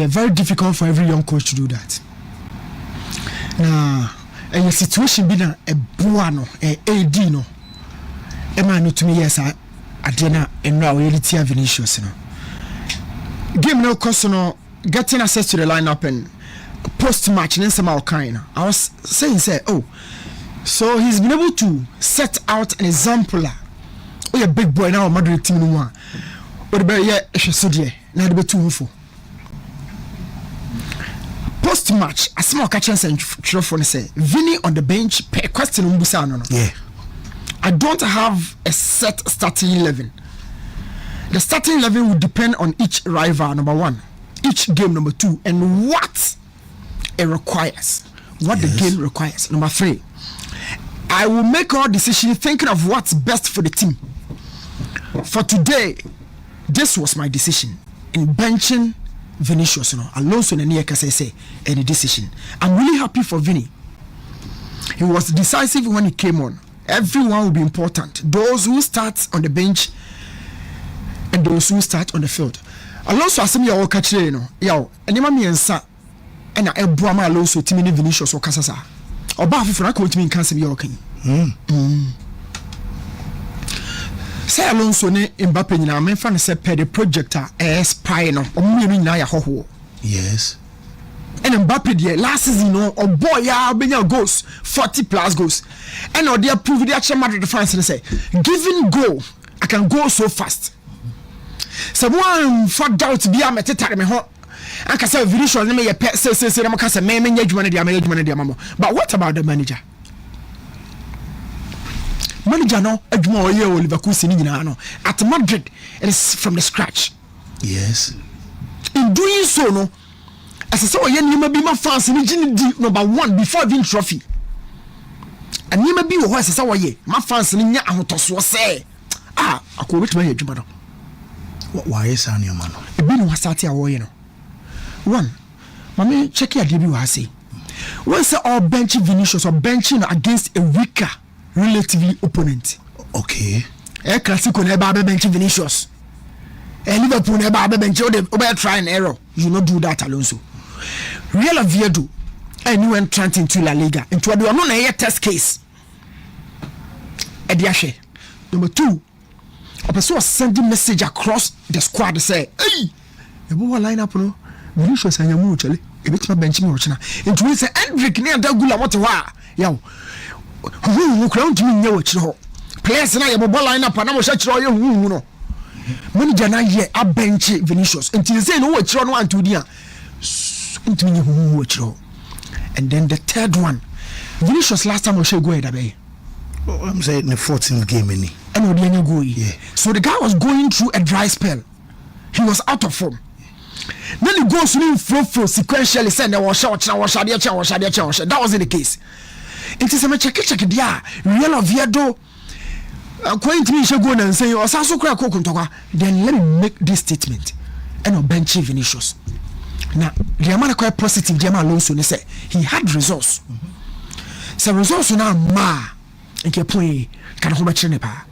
very difficult for every young coach to do that. Now, a situation be na a buano, a AD no. Emma no to me yes Adena and now reality Vinicius no. Game no cost no getting access to the lineup and post match in some kind. I was saying oh, so he's been able to set out an example. Oh, a big boy now Madrid team no one. Or the better so dear. Now the two for post match. A small catchers and phone say Vinny on the bench. Per question no. Yeah. I don't have a set starting 11. The starting 11 will depend on each rival, number one, each game, number two, and what it requires, what the game requires. Number three, I will make our decision thinking of what's best for the team. For today, this was my decision in benching Vinicius. Alonso and Nia say any decision. I'm really happy for Vinny. He was decisive when he came on. Everyone will be important. Those who start on the bench and those who start on the field. Alonso asemi ya wakachire no. Yaw, enema miensa ena ebuama Alonso timi ni Vinicius wakasasa. Oba afufura na ko timi nkanse bi wakan. Say Alonso ne Mbappe nyina menfa ne se per the projector spy no. Omumienu nyina ya hoho. Yes. And Mbappe there last season no boy ya benya goals 40+ goals and they approve the actual Madrid fans and say giving goal I can go so fast someone for doubt be am tetare me ho anka say Vinicius me ye say na say me nya adwuma ne dia mamo. But what about the manager no adwuma oye o Liverpool ni nyina no at Madrid it is from the scratch. Yes, in doing so no as I saw you be my fans in number one before the trophy. And you may be who as I saw ye, my fans in ya and to say, I could reach my head. Why is on your man? A bit was started away. One, Mammy, check your debut. I say, once all benching Vinicius or benching against a weaker, relatively opponent. Okay. A classical never benching Vinicius. A Liverpool never bench over try and error. You not do that, Alonso. Real Oviedo and you entrant into La Liga into a no test case. Ediashe. Number two, a person was sending message across the squad to say, hey, the boy line up no. Vinicius and Yamu chale. A bit my bench me watching. Into we say Hendrick near Dagula what wa. Yow. Who crown to me no players na your ball line up and I was such royal no. Manager na here a bench Vinicius. Until say no what you want to dia. And then the third one, Vinicius last time was go ahead. I'm saying the 14th game in and go. Yeah. So the guy was going through a dry spell. He was out of form. Then he goes through flow sequentially saying that wasn't the case. It is a check it real Oviedo going to me go and say then let me make this statement and I'll bench Vinicius. Now, the amount quite positive, the Alonso say he had results. So results now ma and can play can hold pa.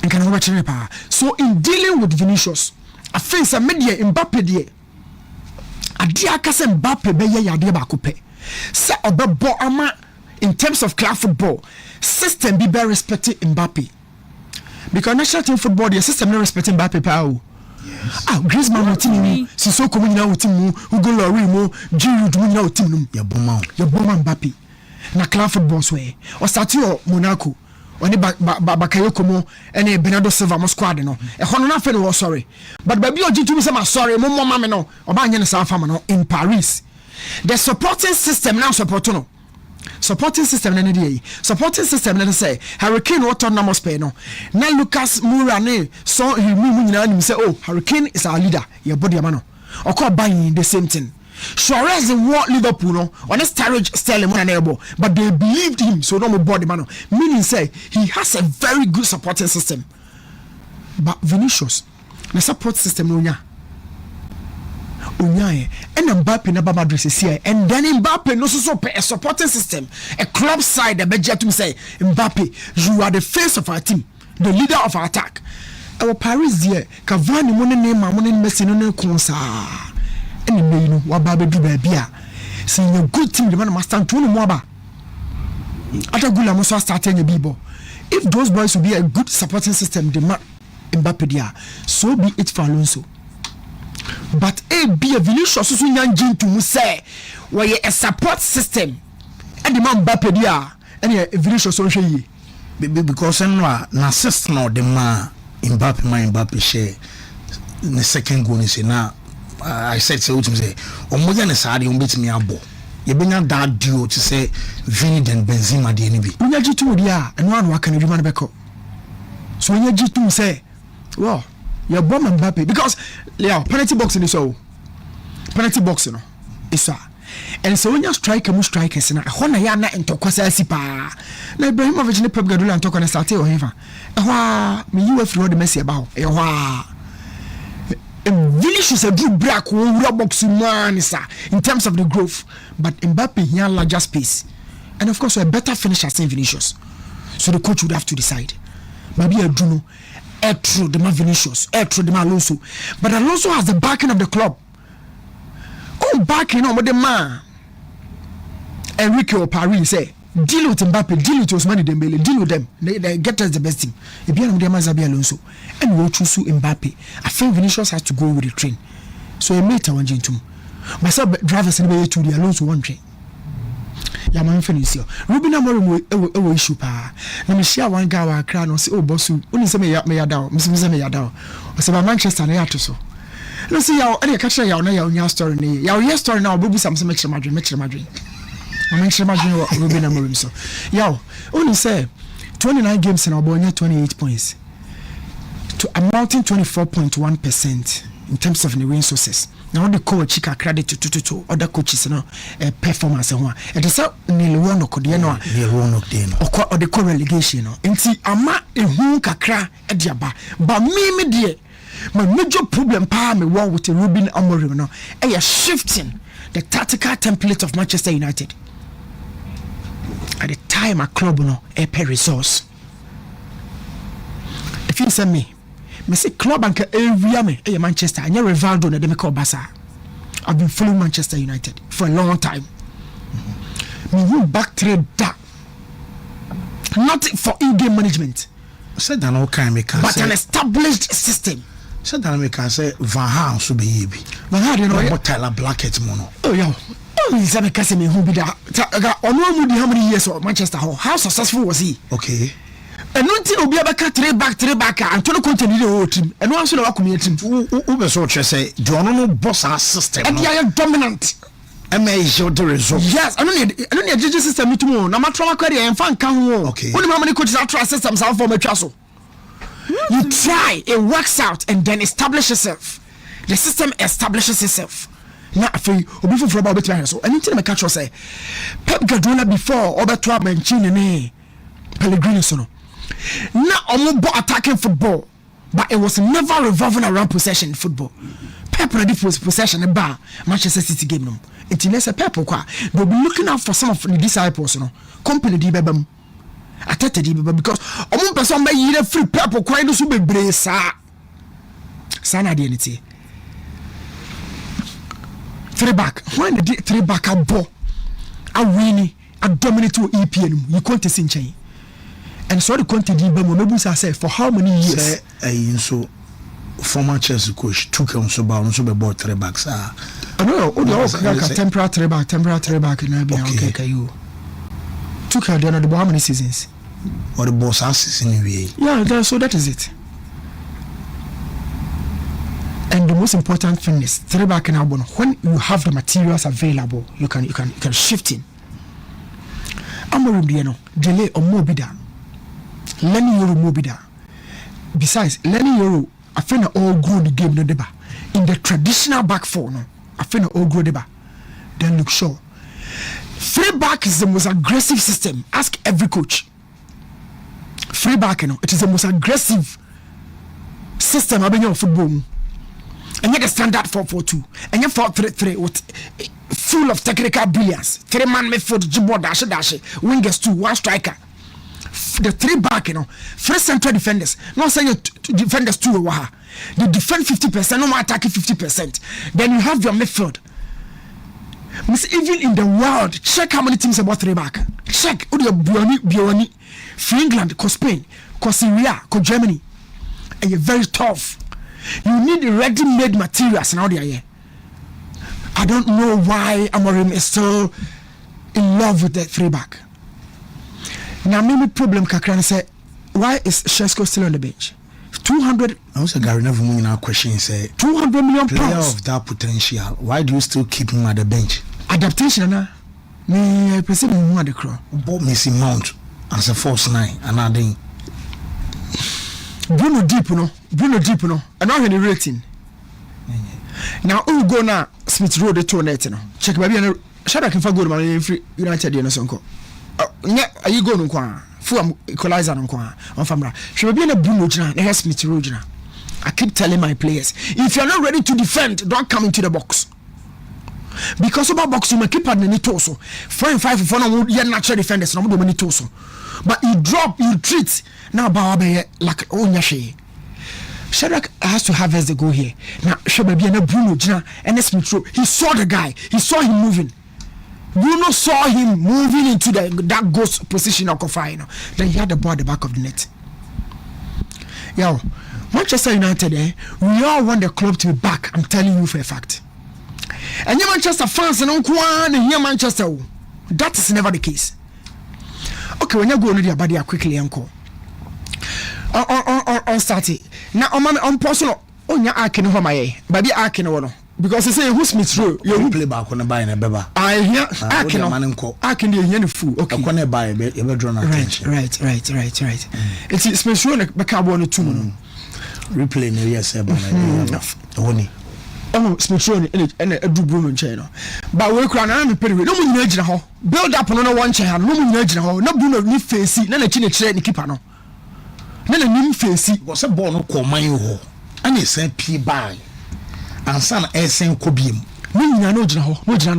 And can hold pa. So in dealing with Vinicius, I face a media Mbappe die. Adia kase Mbappe be ye yade ba kope. Say obebo ama in terms of club football, system be very respected Mbappe. Because national team football, the system not respecting Mbappe pa. Yes. Griezmann with team, Sissoko with now team, Hugo Lloris, Giroud with now team. Your Boma Mbappe. Na club football way. Or Statio Monaco. Or any Bakayoko Mo, any Bernardo Silva squad no. A Honor Fan was sorry. But baby or Jitu say sorry, Momo Mameno, or Banyan South in Paris. The supporting system now supporto. Supporting system na NDA. Supporting system na say Hurricane water number spare no. Na Lucas Moura so he mu say oh Hurricane is our leader. Your body amano. Oko buying the same thing. Suarez what Liverpool no on a Sturridge Sterling one elbow, but they believed him so no more body man. Meaning say he has a very good supporting system. But Vinicius, the support system no nya. And Mbappe na Madrid is here, and then Mbappe no so a supporting system, a club side that budget to say Mbappe, you are the face of our team, the leader of our attack. Our Paris there, Cavani money name Messi no konsa. any me no waba be do baby a say a good team the man must stand to no more ba ata gula mo so starting a bibo if those boys will be a good supporting system the man Mbappe dia so be it for Alonso but be a Vinicius so nyanjin to mu say where a support system and the man Mbappe dia and a Vinicius so hwe because na assist no the man Mbappe share the second goal is now I said so to say omoja ne saade umbetimi abo ye benya that duo to say Vini and Benzema de ni bi unya jitu dia eno anu aka ne dwuma ne beko so unya jitu say well your bomb Mbappe because yeah penalty box ni so penalty box no isa and so unya striker mu strikers na ho na ya na entokwasa asipa na Ibrahimovic ne Pep Guardiola antokwa na start o hefa ehwa me you free the Messi aba ho ehwa Vinicius a good break box man in terms of the growth, but Mbappe here larger space, and of course a better finisher than Vinicius. So the coach would have to decide. Maybe a Bruno, through the man Vinicius, through the man Alonso, but Alonso has the backing of the club. Oh, backing on the man. Enrique or Paris say deal with Mbappe, deal with Ousmane Dembele, deal with them. They get us the best team. If you are Zabi Alonso and we'll choose Mbappe, I think Vinicius has to go with the train. So I made one gentleman. Myself drivers in the way to the Alonso one train. Yaman Fenicio. Ruben Amorim issue pa. Let me share one guy wa crown or say, oh, bossu, only some me yadao, Miss Yadao. I said, Manchester and Yatoso. No, see, y'all, any catcher, y'all know your story. Your story now, Bobby Samson, make Madrid. I'm imagine what Ruben Amorim so. Yo, only say 29 games in Albonia, 28 points. To amounting 24.1% in terms of the win sources. Now the coach can credit to other coaches no performance and one. And the so nearly one or the co-relegation no. Nti ama ehu kakra ediaba. But me dear, my major problem pa me war with Ruben Amorim no. Shifting the tactical template of Manchester United. At the time a club no a pay resource. If you send me say club and area me Manchester and Rivaldo na dem call Barca. I've been following Manchester United for a long time. Me who back trade that not for in-game management. Said that no kind but an established system. Said that we can say Van Gaal so be Van Gaal no Tyler Blackett mono. Oh yeah. He's a Casemiro who be that. How many years of Manchester? How successful was he? Okay. And nothing will be able to trade back, and to continue the whole team. And once you Akomeah team, who so say, do you know boss our system? And they are dominant. Show the result. Yes, I don't need a judge system tomorrow. No matter what career and fan can walk. Okay. Only how many coaches are trying systems out for my castle. You try, it works out, and then establish yourself. The system establishes itself. Now, for you, for about better so anything I catch you say, Pep Guardiola before Oberto Mancini, Pellegrini, so no. Now, I'm attacking football, but it was never revolving around possession in football. Pep ready for possession and bar Manchester City game. No, it's less a Pep. They'll be looking out for some of the disciples, no company di bebam. Atete di bebam because I'm person by year free Pep quite no be bresa. Sana di anything. 3 back. When the 3 back a ball, a winnie, a dominate to EPN, you can't see chain. And so the quantity maybe say for how many years? So former Chelsea coach took him so about 3 backs. No, temporary 3 back and okay you took her down how many seasons? Or the boss has in yeah, so that is it. And the most important thing is 3 back in album. When you have the materials available, you can shift in. Amorim Diano, delay or mobida. Lenny Euro mobida. Besides, Lenny Euro, I find all grow the game no deba. In the traditional back four, no, I find all grow deba. Then look sure. 3 back is the most aggressive system. Ask every coach. 3 back, it is the most aggressive system I've been in football. And yet the standard 4-4-2 and yet 4-3-3 with full of technical brilliance. 3-man midfield, jibbo dash wingers 2, 1 striker. the 3-back, you know, first central defenders. Not saying defenders 2 over. They defend 50%, no more attacking 50%. Then you have your midfield. Even in the world, check how many teams about 3-back. Check. Bioni, for England, for Spain, for Syria, for Germany. And you're very tough. You need ready-made materials now. They are here. I don't know why Amorim is still in love with the 3-back. Now, maybe problem Kakran say, why is Shesko still on the bench? 200. I was a Gary never moving our question. Say 200 million player pounds of that potential. Why do you still keep him at the bench? Adaptation, na. Me, I perceive him more the crow. Bob Missy Mount as a false 9, and I think Bruno Deep, no. And now he's rating. Now, who go now? Smith Road the toilet, no. Check baby, and Shadow can go to my free United, you know, sonko. Are you going to Full equalizer on Famra? She will be in a Bruno Jana, the Smith Road. I keep telling my players, if you're not ready to defend, don't come into the box. Because about box, you may keep at the torso. 4 and 5 for you're natural defenders, no more torso. But you drop, you treat. Now, Bawabe, like Onyashi. Shadrach has to have as the go here. Now, Shadrach be a Bruno Jana and a Smith Road. He saw the guy, he saw him moving. Bruno saw him moving into that ghost position of Kofino. Then he had the ball at the back of the net. Yo, Manchester United, we all want the club to be back. I'm telling you for a fact. And you Manchester fans and here Manchester, that is never the case. Okay, when you go to the body quickly, uncle. On start it. Now, on personal, on your arcing home, baby arcing. Because they say who's Smith Rowe? You play back on a buy in a beba. I hear I can hear fool. Okay. I can buy a bit. Right. It's Smith Rowe. Back up on the 2. Replay no yes, Oni. Oh, Smith Rowe and a do Bruno Channel. But we crown I'm pretty. No one in the build up on one channel. No one in the no Bruno ni face. None a chin chair and keep on. None a new face was a born call my ho. And you sent P by. And son esen kobiem me no gina ho obesa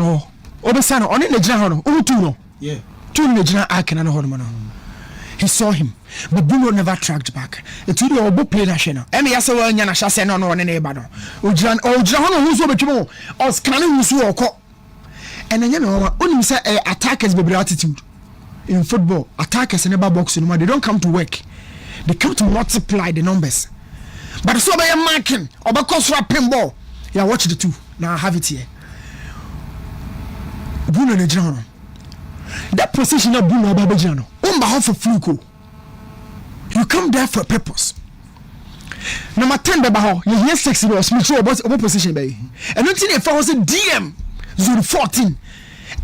no one na gina ho no utu no yeah 2 na gina akena no ho no he saw him but Bruno never tracked back it really obo play na hwe no e me yase wa nya na hase no no ne ba no ogina ho no hu so betwemo o scan hu so okọ and anya me onim say attackers bebre attitude in football. Attackers in the box no they don't come to work, they come to multiply the numbers. But so by marking or because for a pinball. Yeah, watch the 2. Now I have it here. Bruno Nejano. That position of Bruno Babajano. On behalf of Fluko. You come there for a purpose. Number 10 Babaho, you hear 6 was mutual about position bay. And until if I was a DM zone 14.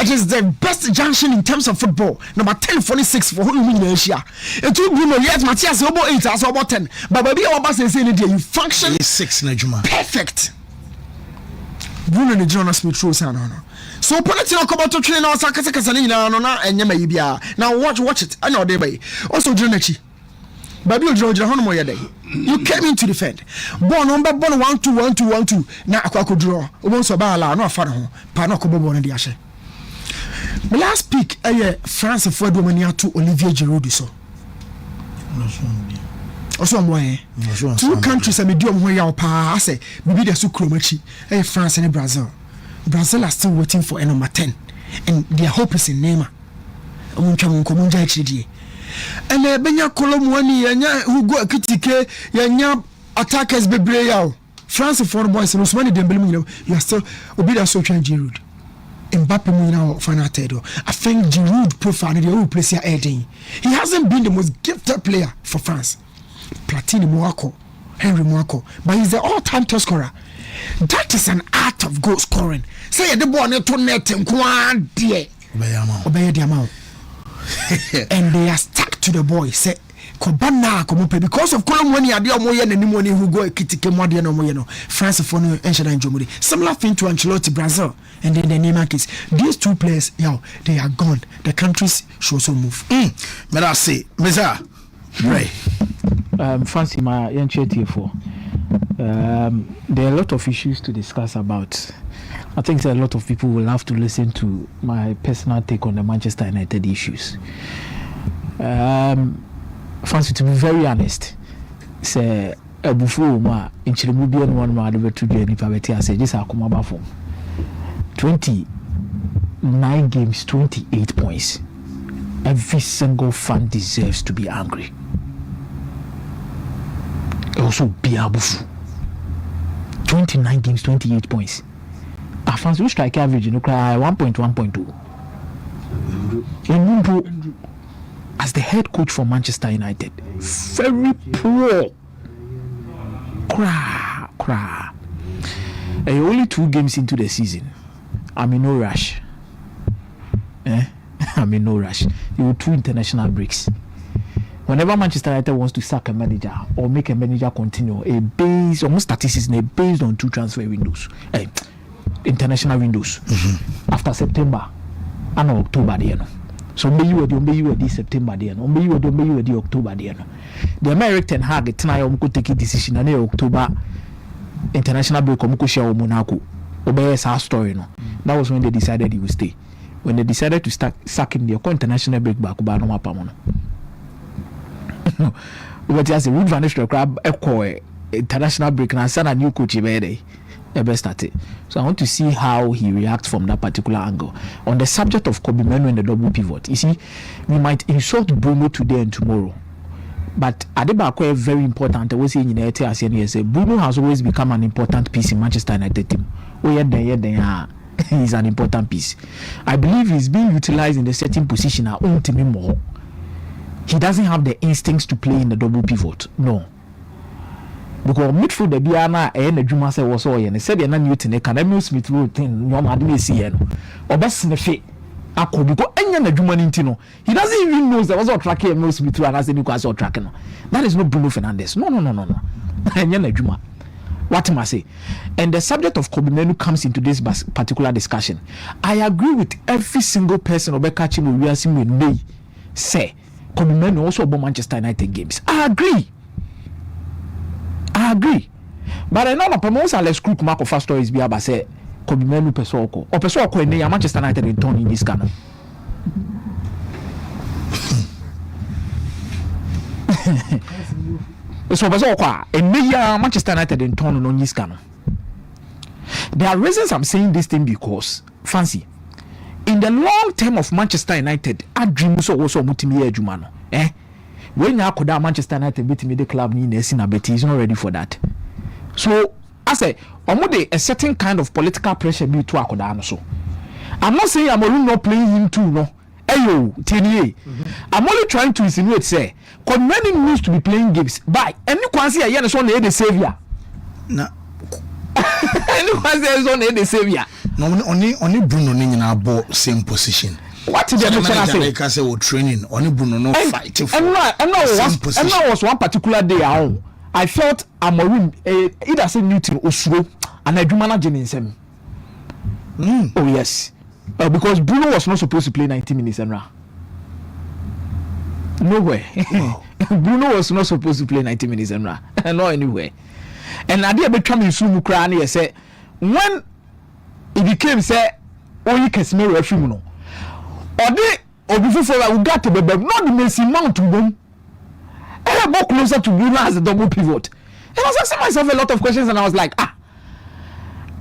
It is the best junction in terms of football. Number 10, 46 for who you mean Asia. And two Bruno, yes, Matthias about 8 as about 10. But baby, our boss is saying you function 6 Najuma. Perfect. Bruno and Jonas Smith Rowe no. So Ponetino come out to train our Sakasakasana and Yama. Now watch it. I know they bay. Also Jonachi. Baby George Honomo day. You came in to defend. Born 1-2-1-2-1-2-1-2. Now I could draw. Once a bala, no fun. Panoco Bobo and the Ashe. The last pick, France for Domania to Olivier Giroud. So. Also, I'm 2 countries are medium way out. I say, maybe the Sucromachi, France and Brazil. Brazil are still waiting for a number 10, and their hope is in Neymar. And Benya Colomwani, who go a critique, Yanya attackers be brave. France and foreign boys, and Osmani Dembele, you are still obedient so Giroud. Mbappe now Fanatedo. I think Giroud profile the whole place here adding. He hasn't been the most gifted player for France. Platini Moako, Henry Moako, but he's the all-time top scorer. That is an art of goal scoring. Say the ball to net and obey the amount. And they are stuck to the boy. Say Kobana Komope because of Colomwani Adia Moyen and Nimoni who go a kitty Modiano Moyeno, France for no Enshana and Jomuri. Similar thing to Ancelotti Brazil and then the Neymar case. These 2 players, they are gone. The countries should also move. But I say, Meza, right. Fancy my young for. There are a lot of issues to discuss about. I think a lot of people will have to listen to my personal take on the Manchester United issues. Fancy, to be very honest, say before ma in Chilibubian one ma de to do any poverty. I say this Akomeah form 29 games, 28 points. Every single fan deserves to be angry. Also be abufu. 29 games, 28 points. Our fans will strike average, 1.1.2. As the head coach for Manchester United, very poor. Only 2 games into the season. I'm in no rush. I'm in no rush. There were 2 international breaks. Whenever Manchester United wants to sack a manager or make a manager continue, almost statistics based on 2 transfer windows, international windows. After September and October, so you were the September, you were the October. The American Hag could take a decision in October international break. Monaco, obey our story. No, that was when they decided he would stay. When they decided to start sacking the international break back, but no matter. But as a root vanish to crab international break and send a new coach every started. So I want to see how he reacts from that particular angle. On the subject of Kobe Menu and the double pivot, you see, we might insult Bruno today and tomorrow. But Adebako is very important. I was saying in the Bruno has always become an important piece in Manchester United team. He's an important piece. I believe he's being utilized in the certain position at own team more. He doesn't have the instincts to play in the double pivot. No. Because midfield the Biana and the Juma say was all and said you're not Newton, can Emil Smith Road thing, no madly see or best in the fate. Ako because any the Juma Nintino. He doesn't even know there was a tracking Emil Smith Road as any class or tracking. That is not Bruno Fernandes. No. And the Juma. What am I say? And the subject of Kobe Menu comes into this particular discussion. I agree with every single person over catching we are seeing with me say Kobe Menu also about Manchester United games. I agree. But I know that most of the screw mark of stories be about say Kobe Menu Pesoko or Pesoko in Manchester United in turn in this canon. So Pesoko in Manchester United in turn on this canon. There are reasons I'm saying this thing because fancy in the long term of Manchester United, I dream so also Mutimi Jumano. When you could Manchester United beat me the club he's not ready for that. So I say a certain kind of political pressure be to Akoda so. I'm not saying I'm only not playing him too, no. Ayo, TNA. I'm only trying to insinuate say many needs to be playing games. By any one say a so the savior. No. Anyone says on the savior. No, only Bruno in our ball same position. What did the manager say? Training only Bruno no fight. And no was one particular day I felt Amorim either say Newton Osuro and I do managing in some. Oh yes, because Bruno was not supposed to play 90 minutes and nowhere. Bruno was not supposed to play 90 minutes and not anywhere. And I did become in Sumu Krani say when it became say only Casemiro refuno. Or before we got to be not the Messi mount to boom. I more closer to Bruno as a double pivot. And I was asking myself a lot of questions and I was like,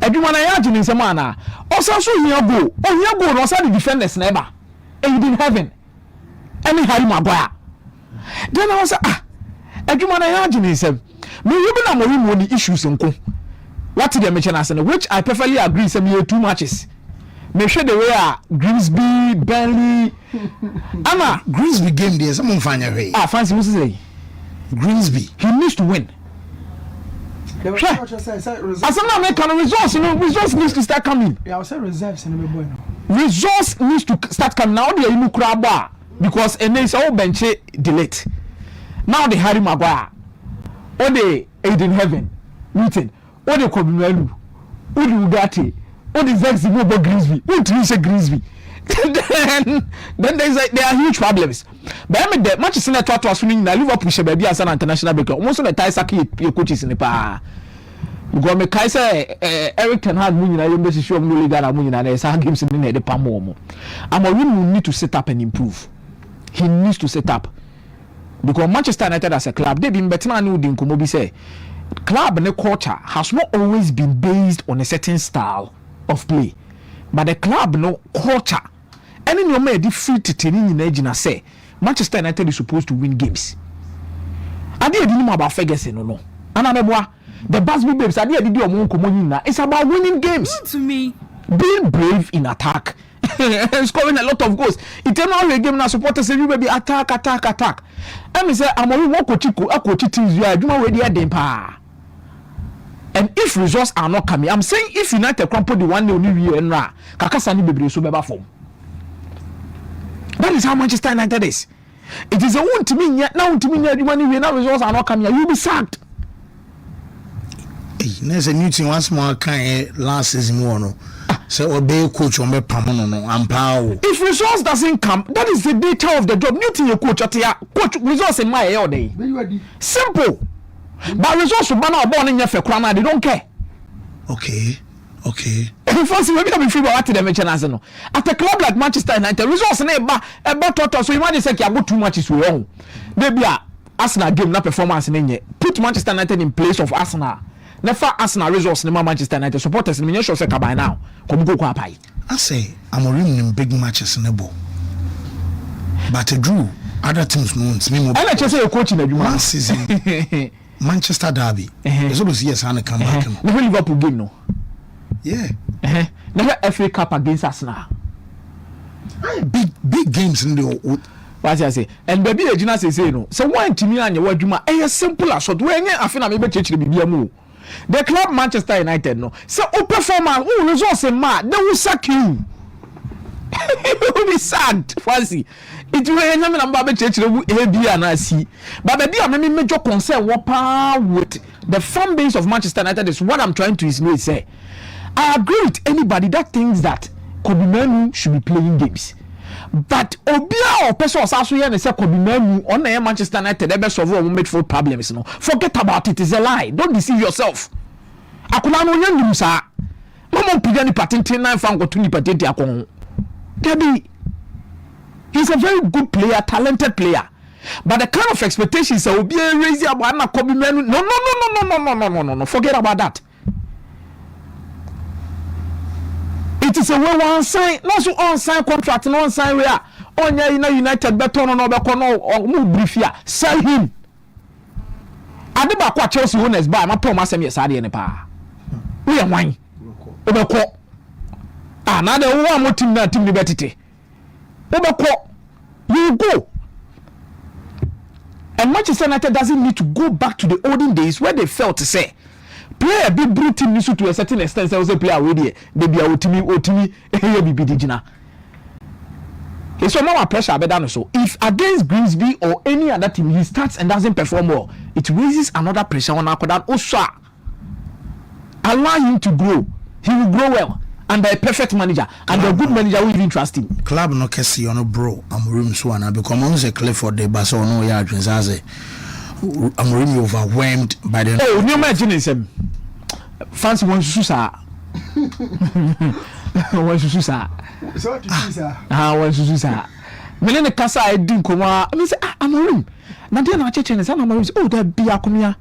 everyone I imagine in Samana. Also, here go. Also the defenders never. And you didn't have it. Any Harry Maguire. Then I was like, everyone I imagine in Sam. Me you be na more the issues in ko. What did they mention as which I perfectly agree some year 2 matches. Make sure the way Grimsby, Burnley, Anna Grimsby game there. Someone find a way. Fancy what's say? Grimsby. He needs to win. As I'm making resource, resource needs to start coming. Yeah, I say reserves in the boy. Resource needs to start coming now. They are crab because and it's all bench delete. Now they Harry Maguire, or they Aiden Heaven, Newton, or they Kobe Menu, or the Ugati. What is that about Grimsby? What do you say Grimsby? Then there are huge problems. But I mean, the Manchester United was winning the Liverpool should be as an international breaker. Almost on the tie saki your coaches in the pa. Because me kai say Eric Ten Hag winning na yembe show no league na winning na say games in the pamo. Amorim will need to set up and improve. he needs to set up. Because Manchester United as a club, they've been better than Udin Kumobi say. Club and the culture has not always been based on a certain style of play. But the club no culture. And in your may defeat in the say Manchester United is supposed to win games. I didn't know about Ferguson, no. And I'm the Busby Babes, I didn't do it's about winning games. Not to me. Being brave in attack. Scoring a lot of goals. It's a game now supporters say you baby attack. And me say I'm only one coach teams you are ready at them pa. And if results are not coming, I'm saying if United crumple the 1-0 new year and Kakasani baby so beba form. That is how Manchester United is. It is a one to me yet now to me when now results are not coming, you'll be sacked. There's a new thing once more kind last season one. So obey coach on me pamono and power. If results doesn't come, that is the nature of the job. New thing you coach results in my all day. Simple. But results will banner born in your crana, they don't care. Okay. First, maybe I'm free about them no. At a club like Manchester United, results in a total. So you might say you too much is wrong. Maybe Arsenal game na performance in put Manchester United in place of Arsenal. Never Arsenal results in Manchester United supporters in sure say by now. Come go pai. I say I'm in big matches in the ball. But Drew, other teams won't me more. And I just say you're coaching a last season. Manchester Derby. There's always yes and come back. Never Liverpool game no. Yeah. Never FA Cup against Arsenal. Big games in the what I say. And baby the Gina say no. So one to me and your word as simple as what when I feel maybe church be move. The club Manchester United no. So performance who results in they will sack you. You will be sacked. Fancy. It will end up number church and I see. But baby I mean major concern with the fan base of Manchester United is what I'm trying to insinuate say. I agree with anybody that thinks that Kobe Manu should be playing games. But Obia or person was also here and say Kobe Manu on the Manchester United they solve all midfield problems. No, forget about it. It's a lie. Don't deceive yourself. Akuna no nyam sa. Mama pija ni patente na fa ngoto ni patente akon. Debi. He's a very good player, talented player. But the kind of expectations that Obia raise about Kobe Manu. No. Forget about that. It is a way one sign, not so on sign contract, no sign where on United better no move brief here. Sell him. I did back what Chelsea owners buy. My promise him yes, I didn't pay. We are wine. Obeko. Now the one more team that team liberty. Obeko. You go. And Manchester United doesn't need to go back to the olden days where they felt to say. Play a big brute team to a certain extent. I was a player already. They be otimi. It's so more pressure better so. If against Grimsby or any other team he starts and doesn't perform well, it raises another pressure on Akodan Osha. Allow him to grow. He will grow well under a perfect manager and a good manager will even trust him. Club no kesi ono bro. I'm room swana because I'm say Clifford de Barcelona ya Adrianzaze. I'm really overwhelmed by the. Oh, you imagine him. Fancy one susa. One susa. So to see sir. One susa. Me ne kasa I din koma. Me say I'm a room. Na dey na cheche ne say I'm a room. Oh, that be Akomeah.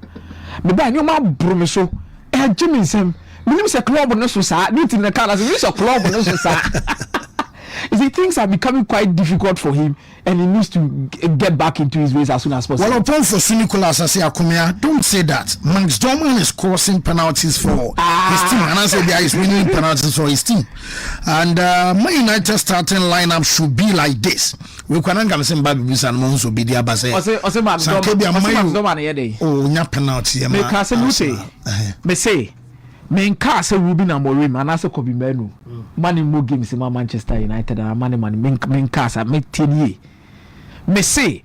Me ba nyo ma bro me so. Jimmy nsem. Me nim say club no so sa. Me tin na car say me say club no so sa. You see, things are becoming quite difficult for him, and he needs to get back into his ways as soon as possible. Well, upon for cynical Asare Akomeah, don't say that. Max Dorman is crossing penalties for his team, and I said there is winning penalties for his team. And Man United starting lineup should be like this. We can't come say Baby Bisa and Monzo be there, but say, Max Dorman here day. Oh, nya penalty. Me can say, me say. Men car say Ruben Amorim and also Kobe Manu. Money more games in Manchester United and money men car say me tell me say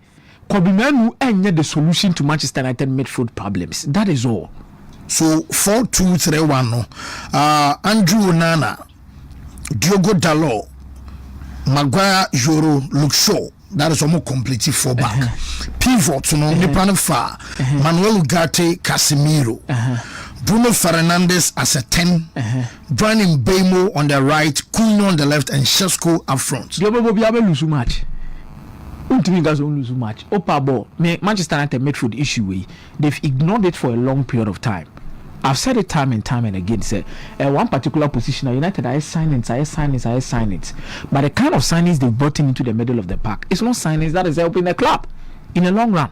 Kobe Manu ain't the solution to Manchester United midfield problems. That is all. So 4-2-3-1 no. Andrew Onana, Diogo Dalot, Maguire, Yoro, Luke Shaw. That is almost completely four back. Pivot, no, Nipan Fa, Manuel Ugarte, Casemiro. Bruno Fernandes as a 10, Brian Mbeumo on the right, Cunha on the left, and Shesko up front. You will be able to lose match. Ultimately, guys won't lose much. Opa ball, Manchester United midfield issue. They've ignored it for a long period of time. I've said it time and time and again. Say, one particular position, United, I sign it. But the kind of signings they brought into the middle of the pack, it's not signings that is helping the club in the long run.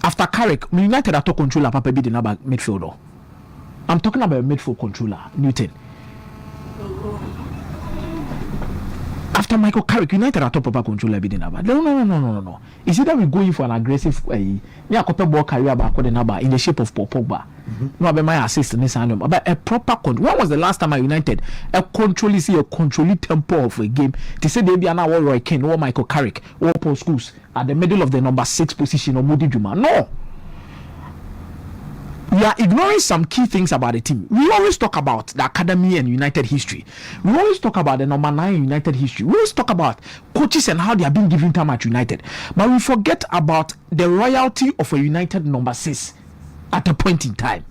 After Carrick, United are to controller, Papa be the number midfielder. I'm talking about a midfield controller, Newton. After Michael Carrick, United are top proper controller be the number. No. Is it that we go in for an aggressive a couple ball career back the number in the shape of Paul Pogba? No, I be my assist in this animal. But a proper control. When was the last time at United a control tempo of a game? To say they be an hour Roy Kane or Michael Carrick or Paul Scholes at the middle of the number 6 position or Modi Juma. No. We are ignoring some key things about the team. We always talk about the academy and United history. We always talk about the number 9 United history. We always talk about coaches and how they have been given time at United. But we forget about the royalty of a United number 6 at a point in time.